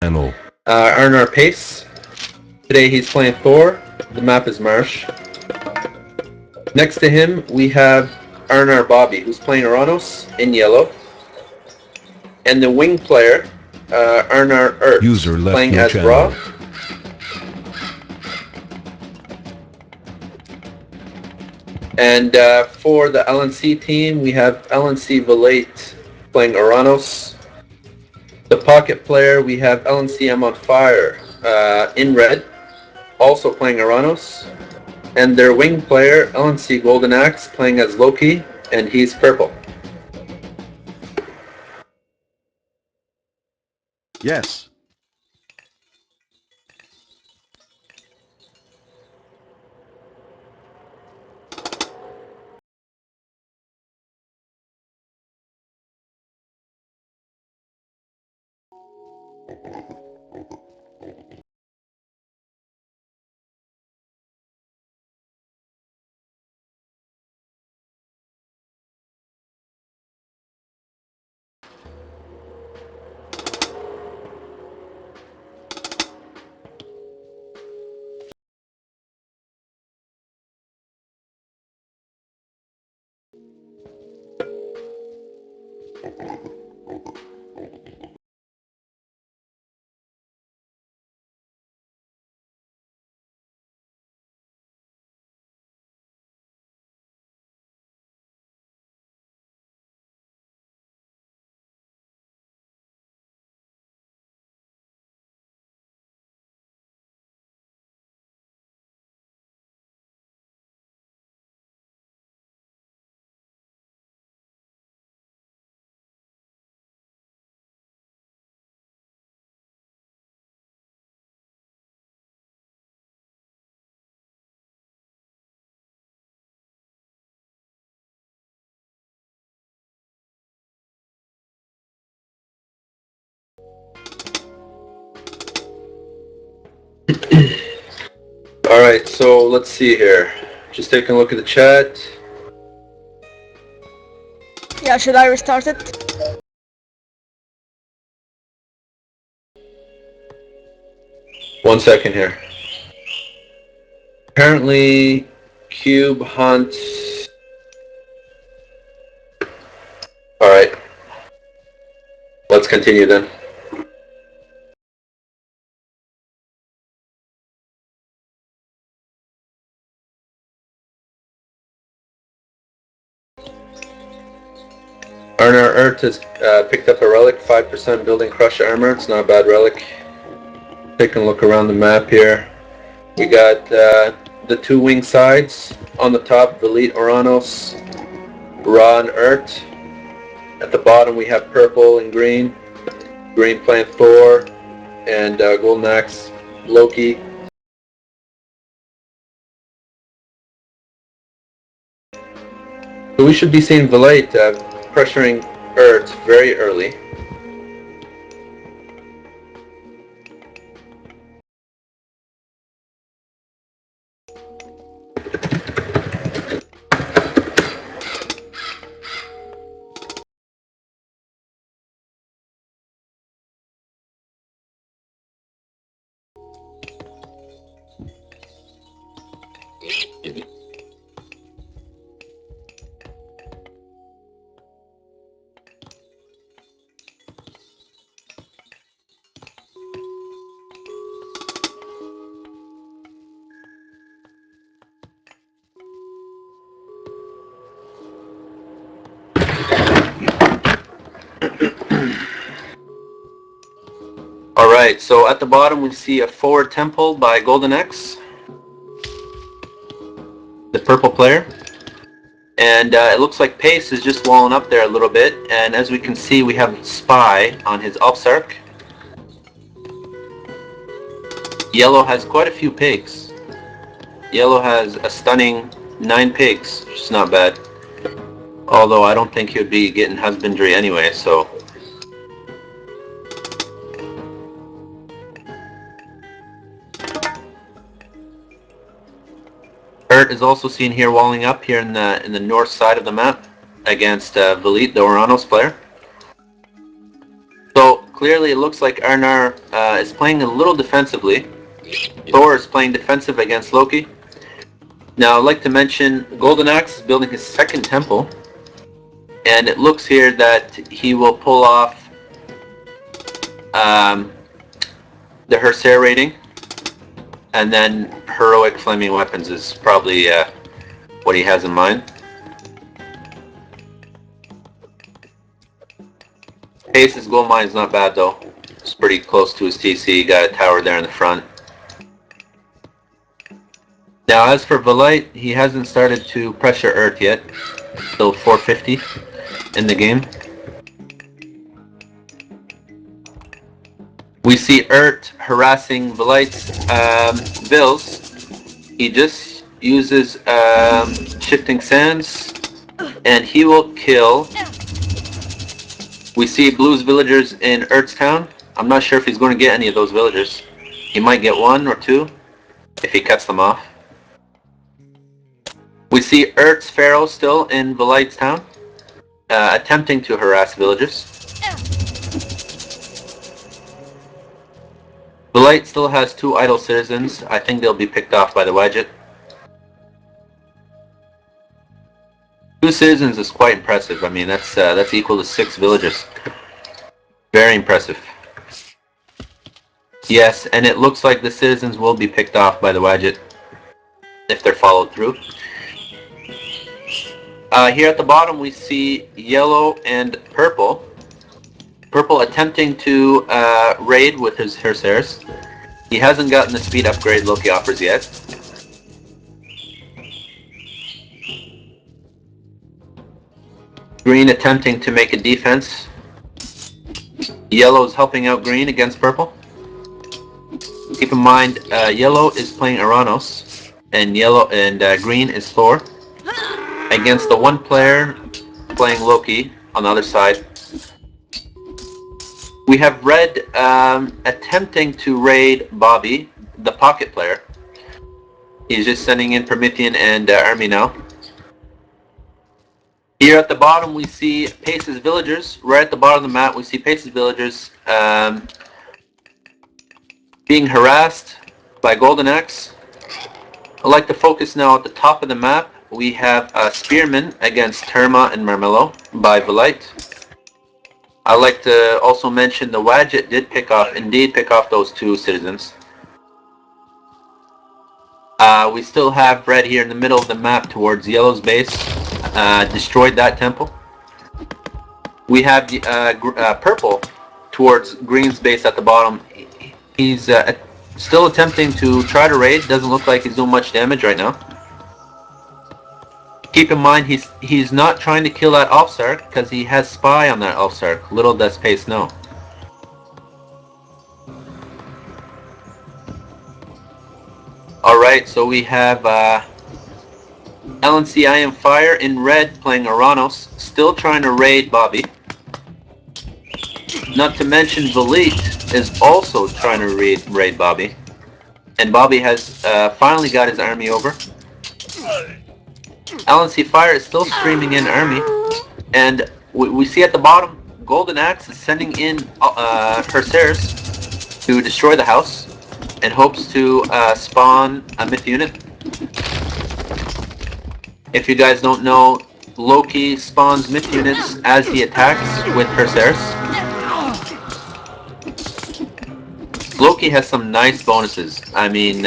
RnR Pace. Today he's playing Thor. The map is Marsh. Next to him we have RnR Bobby, who's playing Uranus in yellow. And the wing player, RnR Earth, playing as Raw. And for the LNC team, we have LNC Valate playing Uranus. The pocket player, we have LNC I'm on Fire in red, also playing Uranus. And their wing player, LNC Golden Axe, playing as Loki, and he's purple. Yes. Alright, so let's see here. Just taking a look at the chat. Yeah, should I restart it? One second here. Apparently, Cube Hunt. Alright. Let's continue then. RnR Earth has picked up a relic, 5% building crush armor. It's not a bad relic. Taking a look around the map here. We got the two wing sides. On the top, Valete Uranus, Ra and Urt. At the bottom we have purple and green. Green playing Thor, and Golden Axe Loki. So we should be seeing Valete pressuring Urt very early. Alright, so at the bottom we see a forward temple by Golden X, the purple player. And it looks like Pace is just walling up there a little bit, and as we can see we have Spy on his Upsark. Yellow has quite a few pigs. Yellow has a stunning 9 pigs, which is not bad. Although I don't think he would be getting husbandry anyway, so... Urt is also seen here walling up here in the north side of the map against Valete, the Uranus player. So clearly it looks like RnR is playing a little defensively. Thor is playing defensive against Loki. Now I'd like to mention Golden Axe is building his second temple, and it looks here that he will pull off the Hersair rating, and then heroic flaming weapons is probably what he has in mind. Pace's gold mine is not bad though. It's pretty close to his TC. Got a tower there in the front. Now as for Valite, he hasn't started to pressure Earth yet. Still 450 in the game. We see Earth harassing Valite's bills. He just uses shifting sands, and he will kill. We see Blue's villagers in Earth's town. I'm not sure if he's going to get any of those villagers. He might get one or two if he cuts them off. We see Earth's Pharaoh still in Valite's town, attempting to harass villagers. Valite still has 2 idle citizens. I think they'll be picked off by the Wadjet. 2 citizens is quite impressive. I mean, that's equal to 6 villagers. Very impressive. Yes, and it looks like the citizens will be picked off by the Wadjet if they're followed through. Here at the bottom we see yellow and purple. Purple attempting to raid with his Hersairs. He hasn't gotten the speed upgrade Loki offers yet. Green attempting to make a defense. Yellow is helping out green against purple. Keep in mind, yellow is playing Uranus, and green is Thor. Against the one player playing Loki on the other side. We have red attempting to raid Bobby, the pocket player. He's just sending in Promethean and army now. Here at the bottom we see Pace's villagers. Right at the bottom of the map we see Pace's villagers being harassed by Golden Axe. I'd like to focus now at the top of the map. We have Spearman against Terma and Marmello by Valite. I'd like to also mention the Wadjet did pick off those 2 citizens. We still have red here in the middle of the map towards yellow's base. Destroyed that temple. We have the purple towards green's base at the bottom. He's still attempting to try to raid. Doesn't look like he's doing much damage right now. Keep in mind he's not trying to kill that Offsark because he has spy on that Offsark. Little does Pace know. Alright, so we have LNC I Am Fire in red playing Uranus, still trying to raid Bobby. Not to mention Valite is also trying to raid Bobby. And Bobby has finally got his army over. LNC Fire is still streaming in army. And we see at the bottom, Golden Axe is sending in Hersairs to destroy the house and hopes to spawn a myth unit. If you guys don't know, Loki spawns myth units as he attacks with Hersairs. Loki has some nice bonuses. I mean,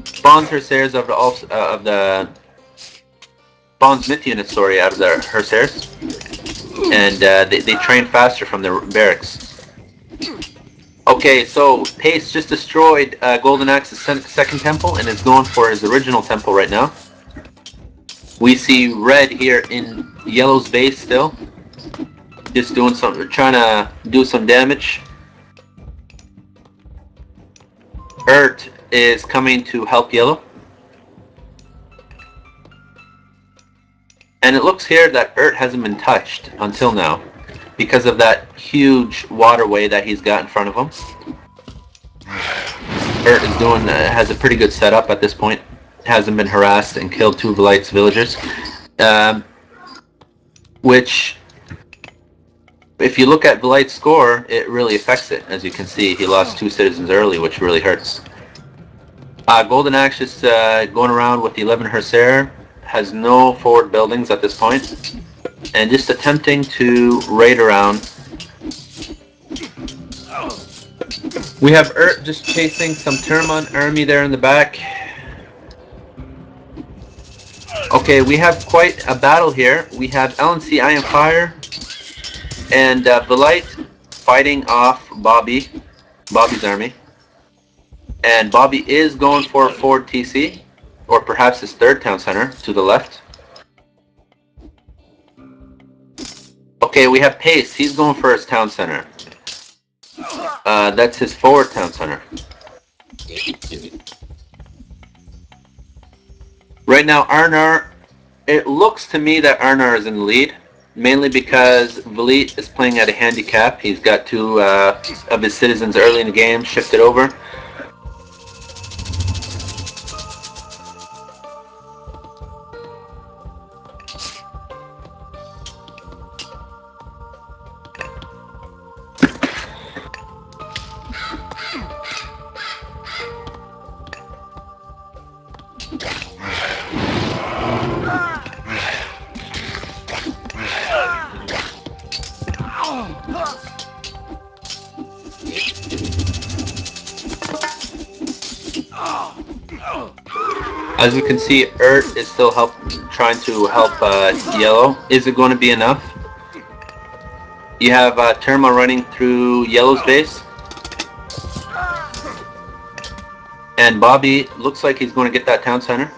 spawns Hersairs of the spawns myth units, sorry, out of the Hersairs, and they train faster from the barracks. Okay, so Pace just destroyed Golden Axe's second temple and is going for his original temple right now. We see red here in yellow's base still, just trying to do some damage. Earth is coming to help yellow. And it looks here that Earth hasn't been touched until now because of that huge waterway that he's got in front of him. Earth is has a pretty good setup at this point. Hasn't been harassed and killed 2 of Valite's villagers. Which If you look at Velight's score, it really affects it. As you can see, he lost 2 citizens early, which really hurts. Golden Axe is going around with the 11 Hersair, has no forward buildings at this point, and just attempting to raid around. We have just chasing some Termon army there in the back. Okay, we have quite a battle here. We have LNC Iron Fire and Velight fighting off Bobby's army. And Bobby is going for a forward TC, or perhaps his third town center to the left. Okay, we have Pace. He's going for his town center. That's his forward town center. Right now, RnR, it looks to me that RnR is in the lead, mainly because Velit is playing at a handicap. He's got 2 of his citizens early in the game shifted over. As you can see, Ert is still trying to help Yellow. Is it going to be enough? You have Terma running through Yellow's base. And Bobby looks like he's going to get that town center.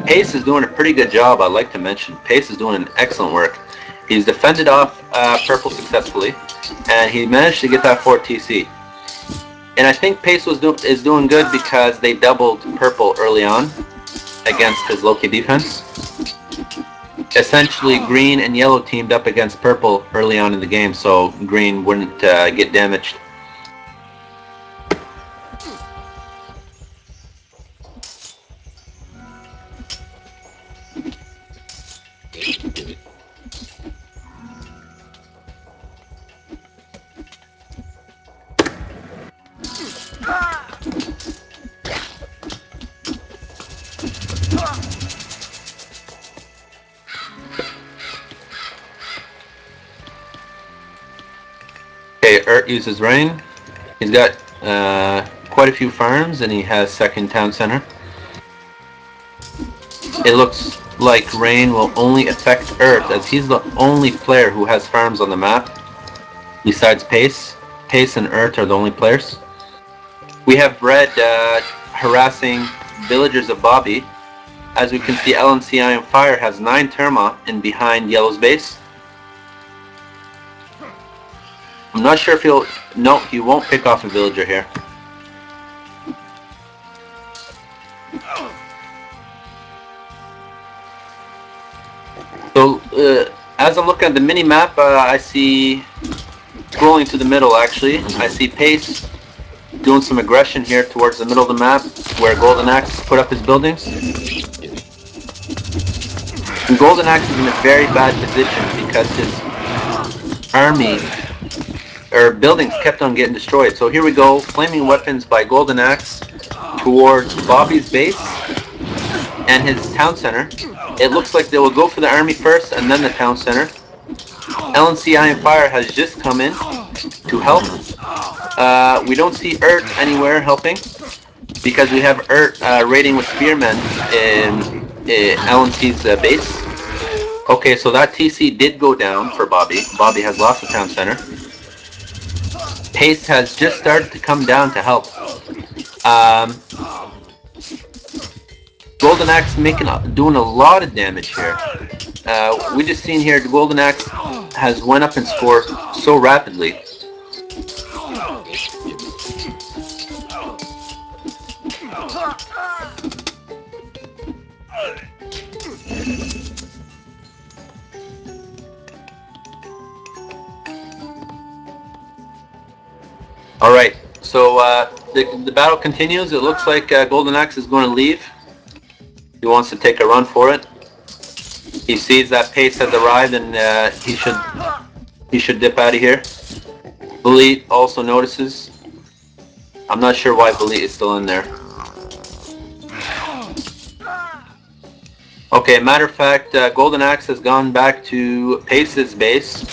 Pace is doing a pretty good job, I'd like to mention. Pace is doing an excellent work. He's defended off Purple successfully, and he managed to get that 4 TC. And I think Pace is doing good because they doubled Purple early on against his Loki defense. Essentially, Green and Yellow teamed up against Purple early on in the game, so Green wouldn't get damaged. Okay, Ert uses Rain. He's got quite a few farms, and he has second town center. It looks like Rain will only affect Ert, as he's the only player who has farms on the map, besides Pace. Pace and Ert are the only players. We have Red harassing villagers of Bobby. As we can see, LNC Iron Fire has 9 Terma in behind Yellow's base. I'm not sure if he'll... No, he won't pick off a villager here. So, as I'm looking at the mini-map, I see... Scrolling to the middle, actually, I see Pace doing some aggression here towards the middle of the map, where Golden Axe put up his buildings. And Golden Axe is in a very bad position because his army... or buildings kept on getting destroyed. So here we go, flaming weapons by Golden Axe towards Bobby's base and his town center. It looks like they will go for the army first and then the town center. LNC Iron Fire has just come in to help. We don't see Ert anywhere helping because we have Ert raiding with spearmen in LNC's base. Okay, so that TC did go down for Bobby. Bobby has lost the town center. Pace has just started to come down to help. Golden Axe doing a lot of damage here. We just seen here the Golden Axe has went up in score so rapidly. Alright, so the battle continues. It looks like Golden Axe is going to leave. He wants to take a run for it. He sees that Pace has arrived and he should He should dip out of here. Bully also notices. I'm not sure why Bully is still in there. Okay, matter of fact, Golden Axe has gone back to Pace's base.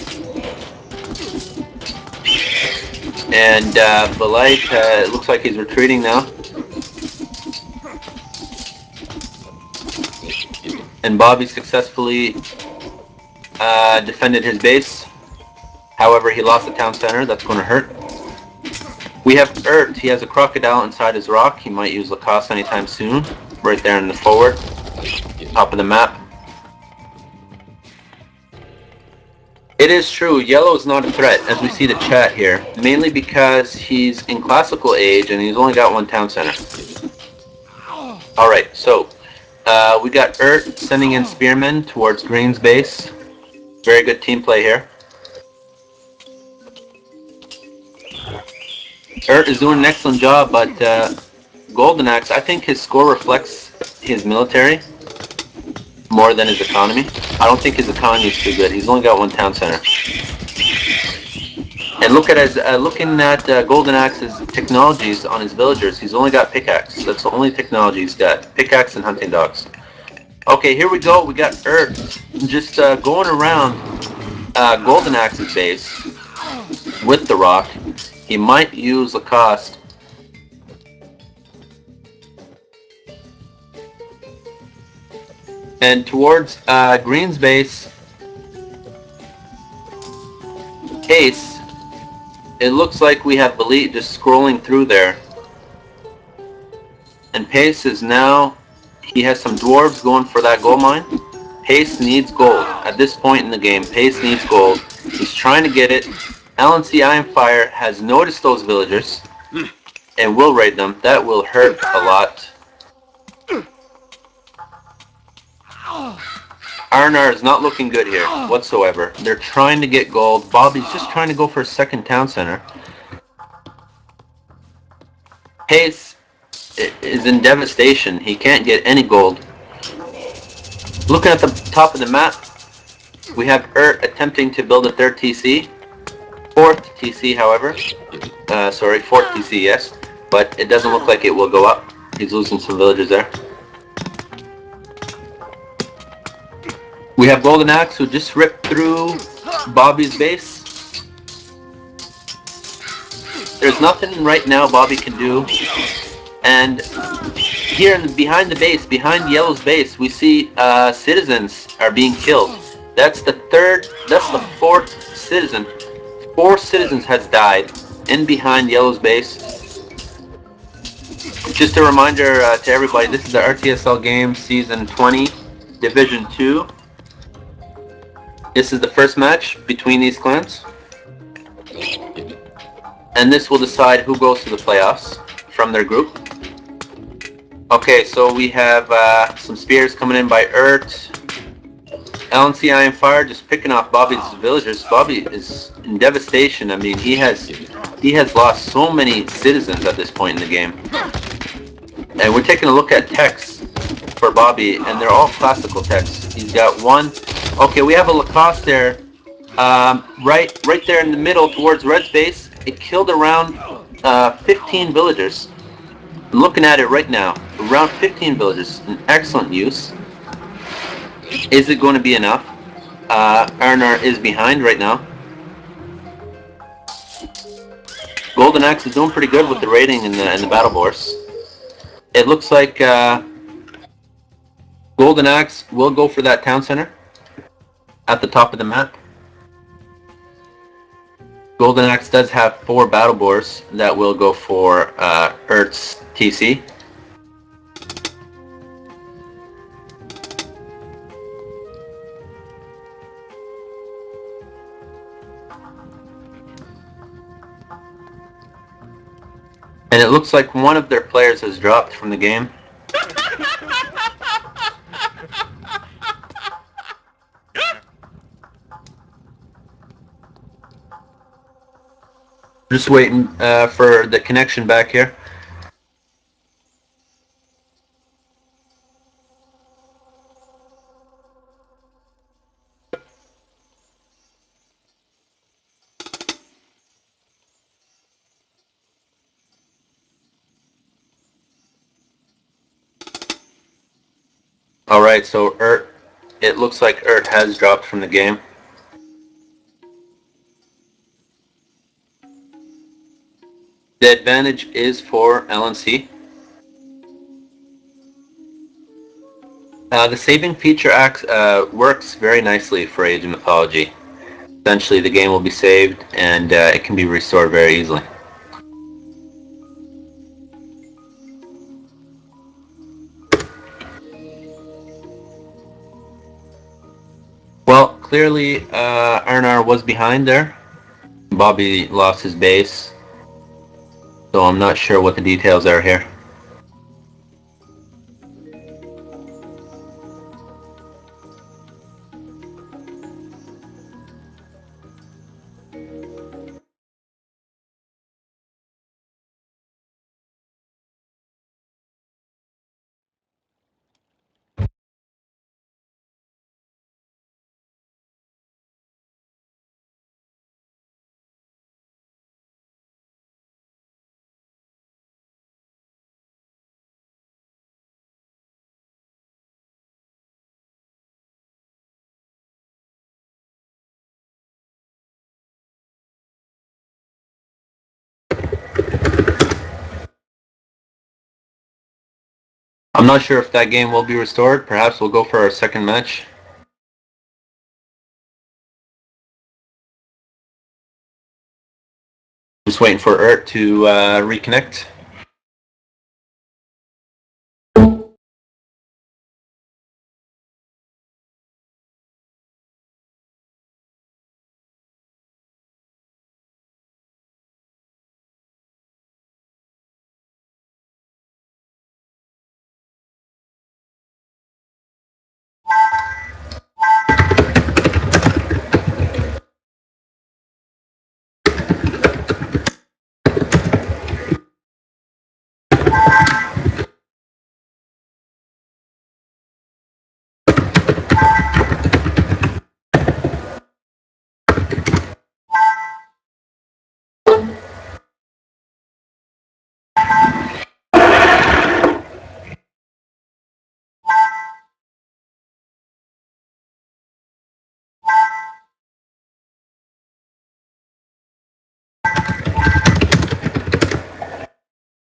And Belite, it looks like he's retreating now. And Bobby successfully defended his base. However, he lost the town center. That's going to hurt. We have Ert. He has a crocodile inside his rock. He might use Lacoste anytime soon. Right there in the forward, top of the map. It is true, yellow is not a threat, as we see the chat here, mainly because he's in classical age and he's only got one town center. Alright, so we got Ert sending in spearmen towards Green's base. Very good team play here. Ert is doing an excellent job, but Golden Axe, I think his score reflects his military more than his economy. I don't think his economy is too good. He's only got one town center. And look at his, looking at Golden Axe's technologies on his villagers. He's only got pickaxe. That's the only technology he's got. Pickaxe and hunting dogs. Okay, here we go. We got Ert just going around Golden Axe's base with the rock. He might use Lacoste. And towards Green's base, Case, it looks like we have Belite just scrolling through there. And Pace is now, he has some dwarves going for that gold mine. Pace needs gold. At this point in the game, Pace needs gold. He's trying to get it. LNC Ironfire has noticed those villagers and will raid them. That will hurt a lot. RnR is not looking good here whatsoever. They're trying to get gold. Bobby's just trying to go for a second town center. Pace is in devastation. He can't get any gold. Looking at the top of the map, we have Ert attempting to build a third TC. Fourth TC, however. Fourth TC, yes. But it doesn't look like it will go up. He's losing some villagers there. We have Golden Axe who just ripped through Bobby's base. There's nothing right now Bobby can do. And here behind the base, behind Yellow's base, we see citizens are being killed. That's the fourth citizen. 4 citizens has died in behind Yellow's base. Just a reminder to everybody, this is the RTSL game Season 20, Division 2. This is the first match between these clans. And this will decide who goes to the playoffs from their group. Okay, so we have some spears coming in by Ert. LNC Ironfire just picking off Bobby's villagers. Bobby is in devastation. I mean, he has lost so many citizens at this point in the game. And we're taking a look at techs for Bobby, and they're all classical techs. He's got one. Okay, we have a Lacoste there, right there in the middle towards Red's base. It killed around 15 villagers. I'm looking at it right now, around 15 villagers. An excellent use. Is it going to be enough? RnR is behind right now. Golden Axe is doing pretty good with the raiding in the battle boards. It looks like Golden Axe will go for that town center at the top of the map. Golden Axe does have 4 battle boars that will go for Ert's TC. And it looks like one of their players has dropped from the game. Just waiting for the connection back here. Alright, so it looks like has dropped from the game. The advantage is for LNC. The saving feature works very nicely for Age of Mythology. Essentially, the game will be saved and it can be restored very easily. Well, clearly RnR was behind there. Bobby lost his base, so I'm not sure what the details are here. I'm not sure if that game will be restored. Perhaps we'll go for our second match. Just waiting for to reconnect.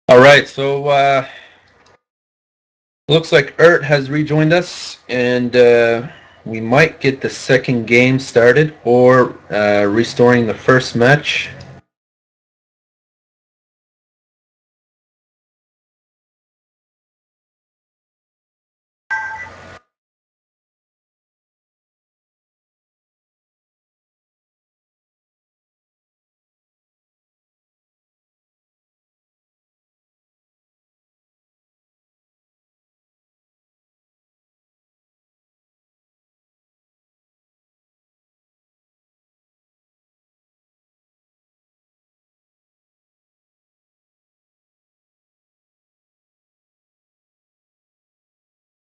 Alright, so looks like has rejoined us, and we might get the second game started or restoring the first match.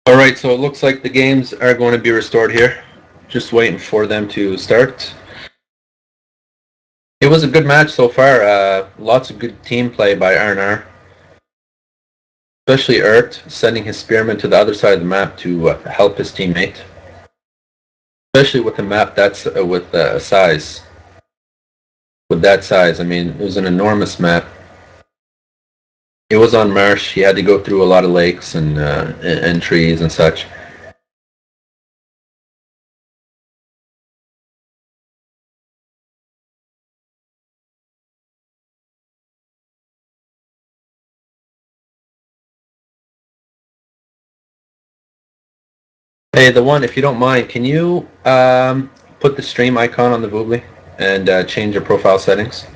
Alright, so it looks like the games are going to be restored here. Just waiting for them to start. It was a good match so far. Lots of good team play by RnR. Especially sending his spearmen to the other side of the map to help his teammate. Especially with a map that's with size. With that size, I mean, it was an enormous map. It was on marsh. He had to go through a lot of lakes and trees and such. Hey, the one, if you don't mind, can you put the stream icon on the Voobly and change your profile settings?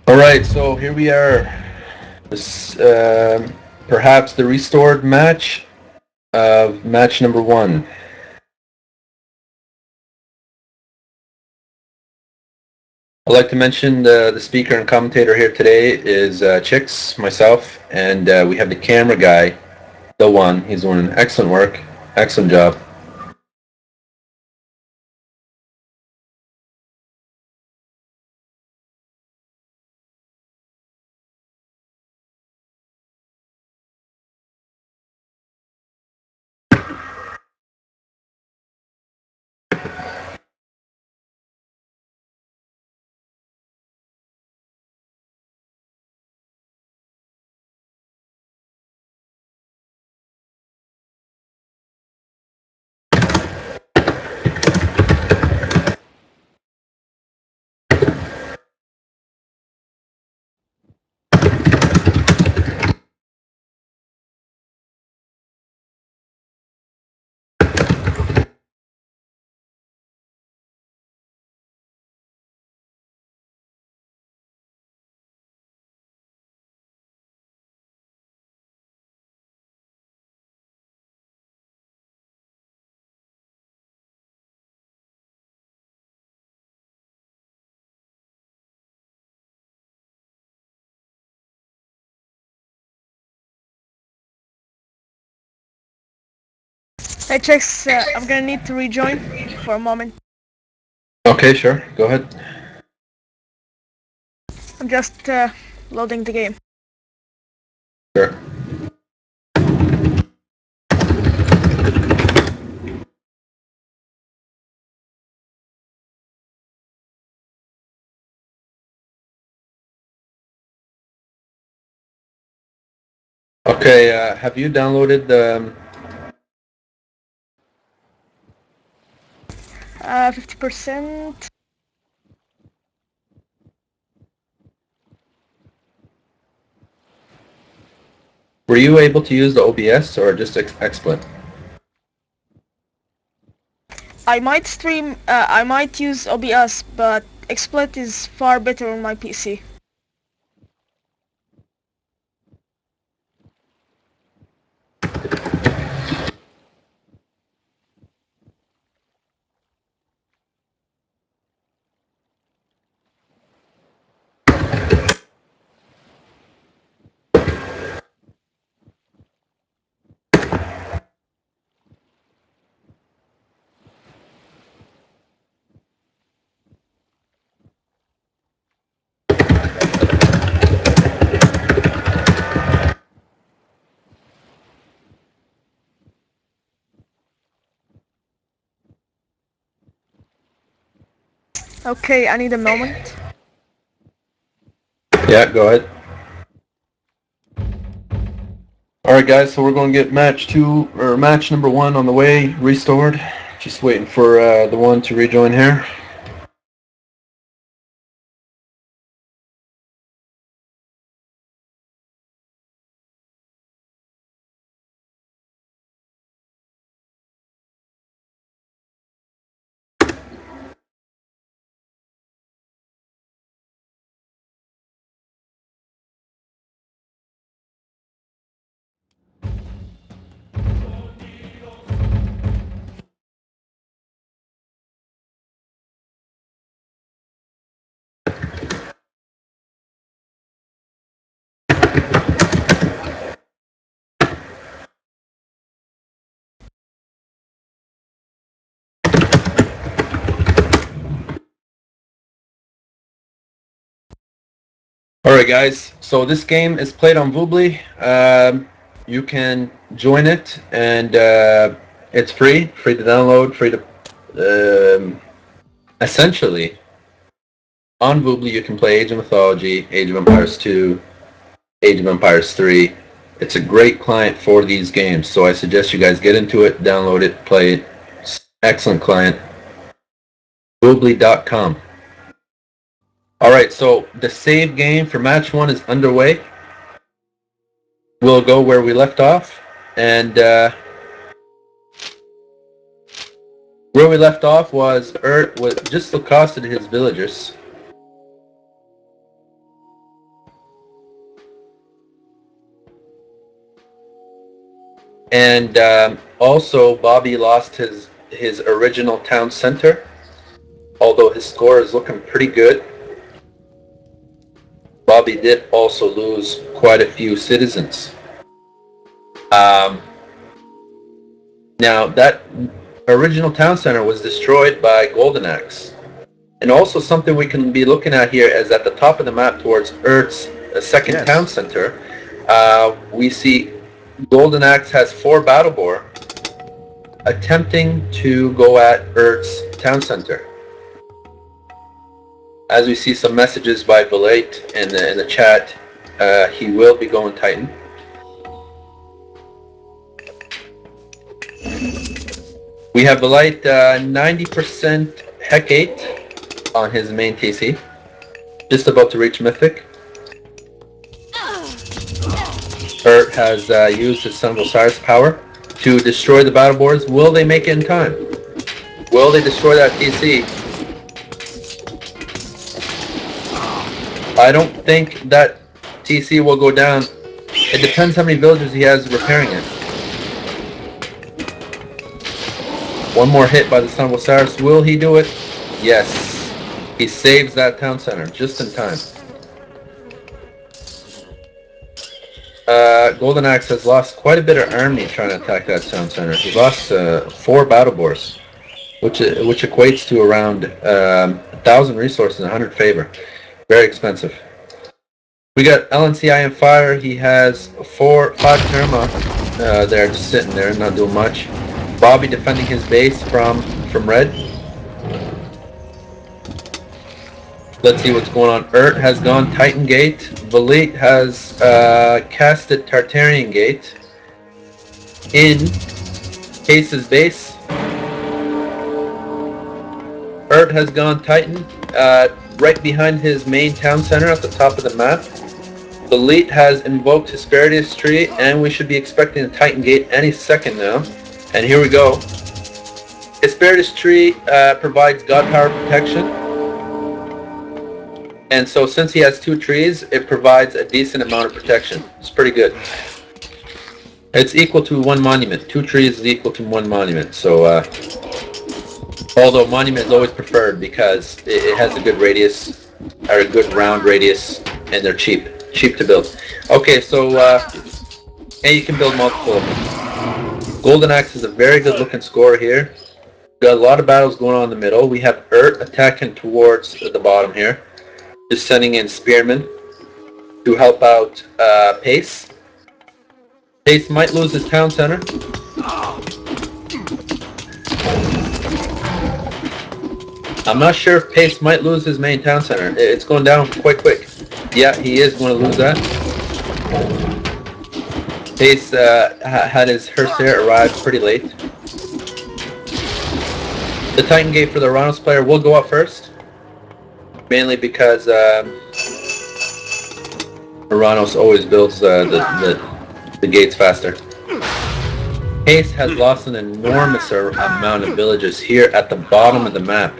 Alright, so here we are. This, perhaps the restored match of match number 1. I'd like to mention the speaker and commentator here today is Chicks, myself, and we have the camera guy, the one. He's doing excellent work, excellent job. Hey, Chicks, I'm gonna need to rejoin for a moment. Okay, sure. Go ahead. I'm just loading the game. Sure. Okay, have you downloaded the... 50%. Were you able to use the OBS or just XSplit? I might stream. I might use OBS, but XSplit is far better on my PC. Okay, I need a moment. Yeah, go ahead. Alright guys, so we're going to get match number 1 on the way, restored. Just waiting for the one to rejoin here. Alright guys, so this game is played on Voobly. You can join it, and it's free to download, free to... essentially, on Voobly you can play Age of Mythology, Age of Empires 2, Age of Empires 3. It's a great client for these games, so I suggest you guys get into it, download it, play it. Excellent client. Voobly.com. Alright, so the save game for match 1 is underway. We'll go where we left off, and where we left off was just accosted his villagers. And also Bobby lost his original town center, although his score is looking pretty good. Bobby did also lose quite a few citizens. Now, that original town center was destroyed by Golden Axe. And also something we can be looking at here is at the top of the map towards Earth's second town center, we see Golden Axe has 4 battle boar attempting to go at Earth's town center. As we see some messages by Valate in the chat, he will be going Titan. We have Valate 90% Heck 8 on his main TC. Just about to reach Mythic. Urt has used his Son of Osiris power to destroy the battle boards. Will they make it in time? Will they destroy that TC? I don't think that TC will go down. It depends how many villagers he has repairing it. One more hit by the Son of Osiris. Will he do it? Yes. He saves that town center just in time. Golden Axe has lost quite a bit of army trying to attack that town center. He lost 4 battle boars, which equates to around 1,000 resources and 100 favor. Very expensive. We got LNC Iron Fire. He has 5 Terma there just sitting there, not doing much. Bobby defending his base from red. Let's see what's going on. Urt has gone Titan Gate. Valete has casted Tartarian Gate in Case's base. Urt has gone Titan right behind his main town center at the top of the map. Valete has invoked Hesperides Tree, and we should be expecting a Titan Gate any second now. And here we go. Hesperides Tree provides God Power protection. And so since he has 2 trees, it provides a decent amount of protection. It's pretty good. It's equal to 1 monument. 2 trees is equal to 1 monument. So, although monument is always preferred because it has a good radius, or a good round radius, and they're cheap to build. Okay, so, and you can build multiple of them. Golden Axe is a very good looking scorer here. Got a lot of battles going on in the middle. We have Urt attacking towards the bottom here. Just sending in Spearmen to help out Pace. Pace might lose his town center. I'm not sure if Pace might lose his main town center. It's going down quite quick. Yeah, he is going to lose that. Pace had his Hersair arrive pretty late. The Titan Gate for the Ranos player will go up first. Mainly because Ranos always builds the gates faster. Pace has lost an enormous amount of villages here at the bottom of the map.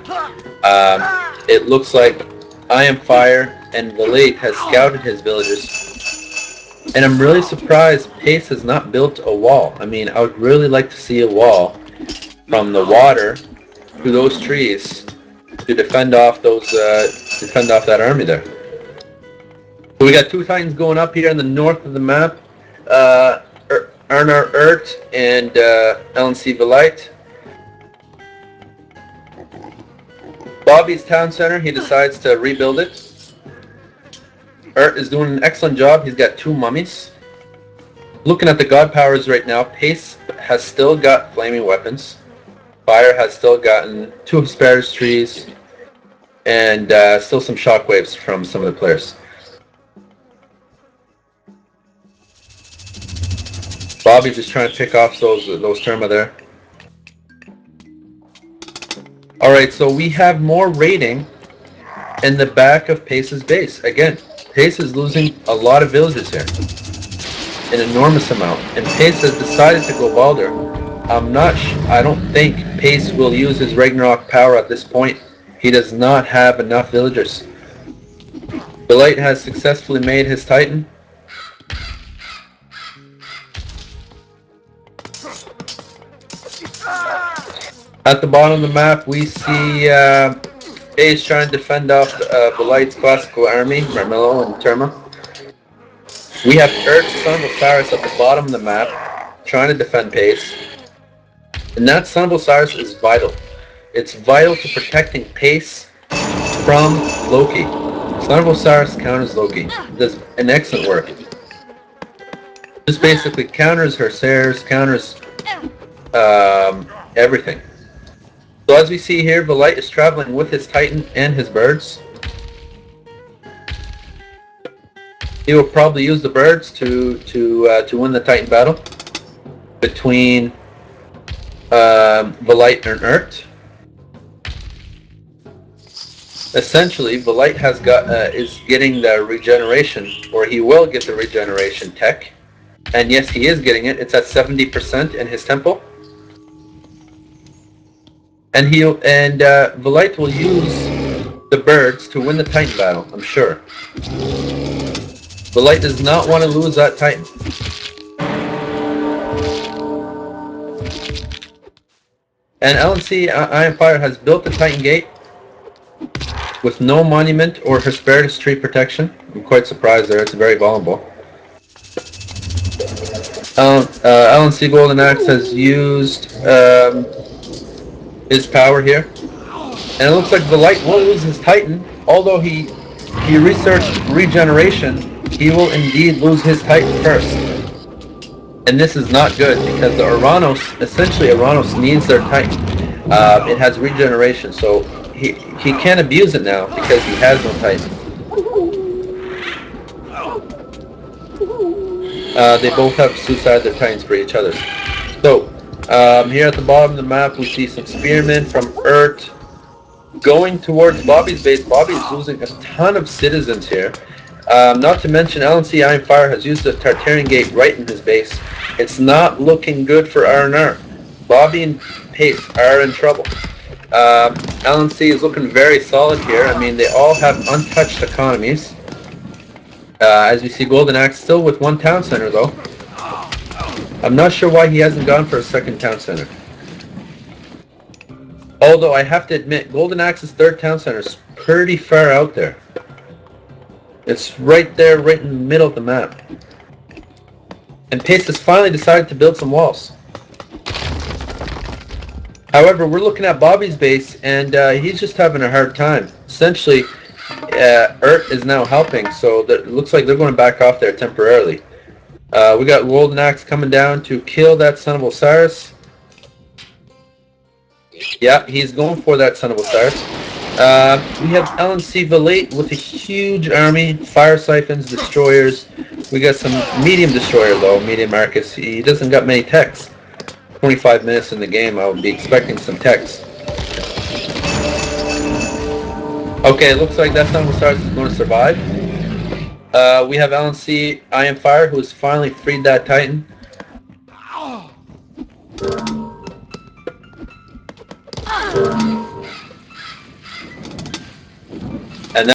It looks like Iron Fire and Valete has scouted his villages. And I'm really surprised Pace has not built a wall. I mean, I would really like to see a wall from the water to those trees to defend off that army there. So we got 2 Titans going up here in the north of the map. RnR Urt and LNC Valite. Bobby's town center, he decides to rebuild it. Urt is doing an excellent job. He's got 2 mummies. Looking at the god powers right now, Pace has still got flaming weapons. Fire has still gotten 2 Hesperides trees, and still some shockwaves from some of the players. Bobby's just trying to pick off those Terma there. Alright, so we have more raiding in the back of Pace's base. Again, Pace is losing a lot of villages here. An enormous amount. And Pace has decided to go Balder. I don't think Pace will use his Ragnarok power at this point. He does not have enough villagers. Valete has successfully made his Titan. At the bottom of the map, we see A is trying to defend off Belite's classical army, Marmillo and Terma. We have Urt, Son of Osiris at the bottom of the map, trying to defend Pace. And that Son of Osiris is vital. It's vital to protecting Pace from Loki. Son of Osiris counters Loki. It does an excellent work. This basically counters her Sairs, counters everything. So as we see here, Belite is traveling with his Titan and his birds. He will probably use the birds to win the Titan battle between Belite and Urt. Essentially, Belite has is getting the regeneration, or he will get the regeneration tech, and yes, he is getting it. It's at 70% in his temple, and Belite will use the birds to win the Titan battle. I'm sure. Belite does not want to lose that Titan. And LNC Empire has built the Titan Gate with no monument or Hesperus tree protection. I'm quite surprised there. It's very vulnerable. LNC Golden Axe has used his power here. And it looks like Belite will lose his Titan. Although he researched regeneration, he will indeed lose his Titan first. And this is not good because the essentially Uranus needs their Titan. It has regeneration, so he can't abuse it now because he has no Titan. They both have suicide their Titans for each other. So here at the bottom of the map, we see some spearmen from Urt going towards Bobby's base. Bobby is losing a ton of citizens here. Not to mention LNC Iron Fire has used the Tartarian Gate right in his base. It's not looking good for RnR. Bobby and Pace are in trouble. LNC is looking very solid here. I mean, they all have untouched economies. As we see, Golden Axe still with one town center though. I'm not sure why he hasn't gone for a second town center. Although I have to admit, Golden Axe's third town center is pretty far out there. It's right there, right in the middle of the map. And Pace has finally decided to build some walls. However, we're looking at Bobby's base, and he's just having a hard time. Essentially, Urt is now helping, so it looks like they're going to back off there temporarily. We got Golden Axe coming down to kill that Son of Osiris. Yeah, he's going for that Son of Osiris. We have LNC Belite with a huge army, fire siphons, destroyers. We got some medium destroyer though, medium Marcus. He doesn't got many techs. 25 minutes in the game, I would be expecting some techs. Okay, it looks like that Son of Osiris is going to survive. We have LNC Iron Fire, who has finally freed that Titan.